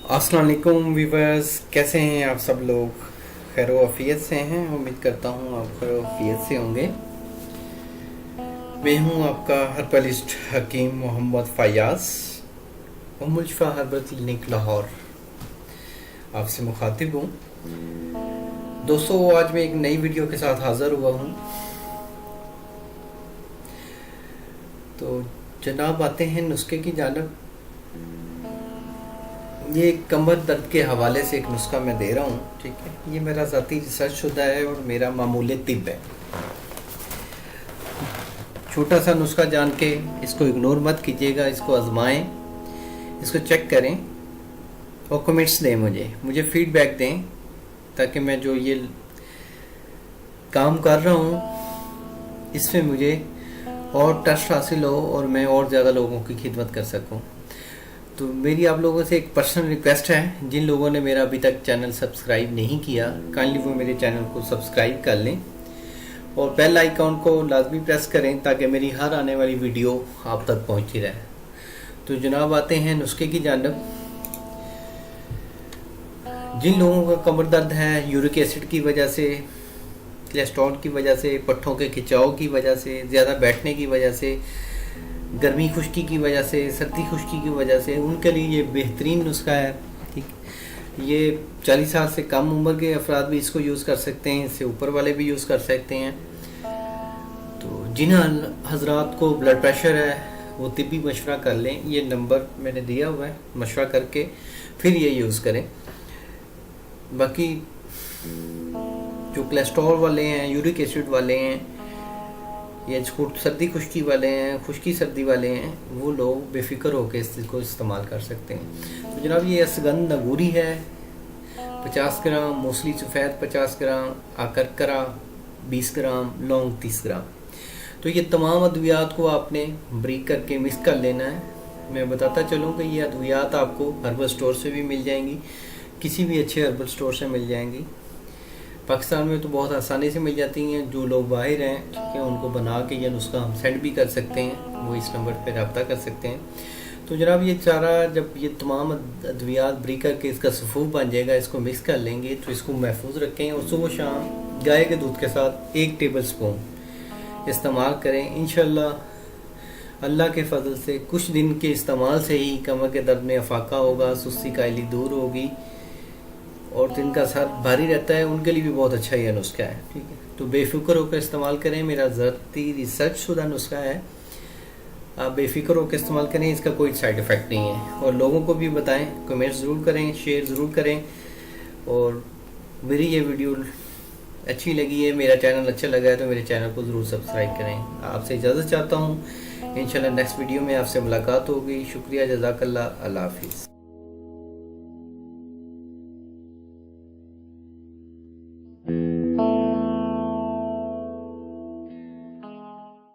अस्सलाम वालेकुम व्यूवर्स, कैसे हैं आप सब लोग? खैर आफियत से हैं। उम्मीद करता हूँ आप खैर आफियत से होंगे। मैं हूँ आपका हर्बलिस्ट हकीम मोहम्मद फ़याज़, उम्मुल शिफ़ा हर्बल क्लिनिक लाहौर, आपसे मुखातिब हूँ। दोस्तों, आज मैं एक नई वीडियो के साथ हाज़िर हुआ हूँ। तो जनाब आते हैं नुस्खे की जानिब। ये कमर दर्द के हवाले से एक नुस्खा मैं दे रहा हूँ, ठीक है। ये मेरा ज़ाती रिसर्च शुदा है और मेरा मामूल तिब है। छोटा सा नुस्खा जान के इसको इग्नोर मत कीजिएगा, इसको आजमाएं, इसको चेक करें और कमेंट्स दें, मुझे फीडबैक दें, ताकि मैं जो ये काम कर रहा हूँ इसमें मुझे और ट्रस्ट हासिल हो और मैं और ज़्यादा लोगों की खिदमत कर सकूँ। तो मेरी आप लोगों से एक पर्सनल रिक्वेस्ट है, जिन लोगों ने मेरा अभी तक चैनल सब्सक्राइब नहीं किया, काइंडली वो मेरे चैनल को सब्सक्राइब कर लें और बेल आइकॉन को लाजमी प्रेस करें ताकि मेरी हर आने वाली वीडियो आप तक पहुंचती रहे। तो जनाब आते हैं नुस्खे की जानिब। जिन लोगों का कमर दर्द है यूरिक एसिड की वजह से, कोलेस्ट्रॉल की वजह से, पट्ठों के खिंचाव की वजह से, ज़्यादा बैठने की वजह से, गर्मी खुश्की की वजह से, सर्दी खुश्की की वजह से, उनके लिए ये बेहतरीन नुस्खा है, ठीक। ये 40 साल से कम उम्र के अफराद भी इसको यूज़ कर सकते हैं, इससे ऊपर वाले भी यूज़ कर सकते हैं। तो जिन हजरात को ब्लड प्रेशर है वो तिब्बी मशवरा कर लें। ये नंबर मैंने दिया हुआ है, मशवरा करके फिर ये यूज़ करें। बाकी जो कोलेस्ट्रॉल वाले हैं, यूरिक एसिड वाले हैं, या सर्दी खुश्की वाले हैं, खुश्की सर्दी वाले हैं, वो लोग बेफिक्र होकर इसको इस्तेमाल कर सकते हैं। तो जनाब ये असगंध नगूरी है 50 ग्राम, मूसली सफ़ेद 50 ग्राम, आकरकरा 20 ग्राम, लौंग 30 ग्राम। तो ये तमाम अद्वियात को आपने ब्रीक करके मिक्स कर लेना है। मैं बताता चलूँ कि ये अद्वियात आपको हर्बल स्टोर से भी मिल जाएंगी, किसी भी अच्छे हर्बल स्टोर से मिल जाएंगी। पाकिस्तान में तो बहुत आसानी से मिल जाती हैं। जो लोग बाहर हैं, ठीक है, उनको बना के ये नुस्खा हम सेंड भी कर सकते हैं, वो इस नंबर पर रब्ता कर सकते हैं। तो जनाब ये चारा, जब ये तमाम अद्वियात ब्रीक करके इसका सफ़ूफ बन जाएगा, इसको मिक्स कर लेंगे, तो इसको महफूज रखें और सुबह शाम गाय के दूध के साथ 1 टेबल स्पून इस्तेमाल करें। इंशाल्लाह अल्लाह के फजल से कुछ दिन के इस्तेमाल से ही कमर के दर्द में अफाका होगा, सुस्ती कायली दूर होगी और जिनका सर भारी रहता है उनके लिए भी बहुत अच्छा यह नुस्खा है, ठीक है। तो बेफिक्र होकर इस्तेमाल करें, मेरा ज़ाती रिसर्च शुदा नुस्खा है, आप बेफिक्र होकर इस्तेमाल करें, इसका कोई साइड इफ़ेक्ट नहीं है। और लोगों को भी बताएं, कमेंट ज़रूर करें, शेयर ज़रूर करें। और मेरी ये वीडियो अच्छी लगी है, मेरा चैनल अच्छा लगा है, तो मेरे चैनल को ज़रूर सब्सक्राइब करें। आपसे इजाज़त चाहता हूँ, इंशाल्लाह नेक्स्ट वीडियो में आपसे मुलाकात होगी। शुक्रिया, जज़ाकल्लाह, अल्लाह हाफिज़।